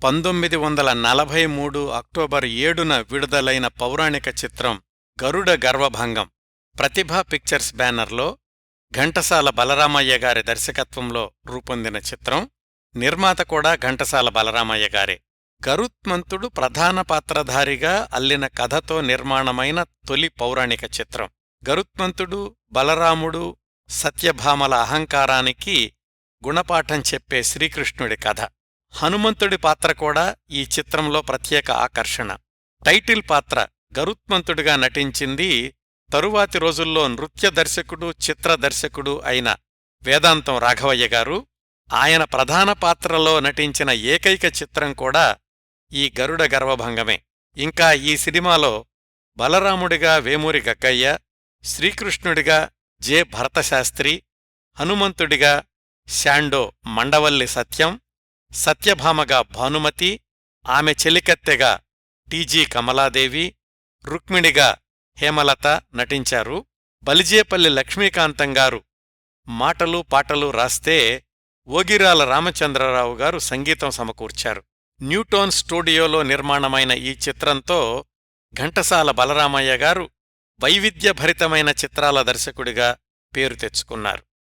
1943 October 7న విడుదలైన పౌరాణిక చిత్రం గరుడ గర్వభంగం ప్రతిభా పిక్చర్స్ బ్యానర్లో ఘంటసాల బలరామయ్య గారి దర్శకత్వంలో రూపొందిన చిత్రం. నిర్మాత కూడా ఘంటసాల బలరామయ్య గారే. గరుత్మంతుడు ప్రధాన పాత్రధారిగా అల్లిన కథతో నిర్మాణమైన తొలి పౌరాణిక చిత్రం. గరుత్మంతుడు, బలరాముడు, సత్యభామల అహంకారానికి గుణపాఠం చెప్పే శ్రీకృష్ణుడి కథ. హనుమంతుడి పాత్ర కూడా ఈ చిత్రంలో ప్రత్యేక ఆకర్షణ. టైటిల్ పాత్ర గరుత్మంతుడిగా నటించింది తరువాతి రోజుల్లో నృత్య దర్శకుడు, చిత్ర దర్శకుడు అయిన వేదాంతం రాఘవయ్య గారు. ఆయన ప్రధాన పాత్రలో నటించిన ఏకైక చిత్రం కూడా ఈ గరుడ గర్వభంగమే. ఇంకా ఈ సినిమాలో బలరాముడిగా వేమూరి గగ్గయ్య, శ్రీకృష్ణుడిగా జె భరతశాస్త్రి, హనుమంతుడిగా శాండో మండవల్లి సత్యం, సత్యభామగా భానుమతి, ఆమె చెలికత్తెగా టి.జి. కమలాదేవి, రుక్మిణిగా హేమలత నటించారు. బలిజేపల్లి లక్ష్మీకాంతంగారు మాటలు పాటలు రాస్తే ఓగిరాల రామచంద్రరావు గారు సంగీతం సమకూర్చారు. న్యూటోన్ స్టూడియోలో నిర్మాణమైన ఈ చిత్రంతో ఘంటసాల బలరామయ్య గారు వైవిధ్యభరితమైన చిత్రాల దర్శకుడిగా పేరు తెచ్చుకున్నారు.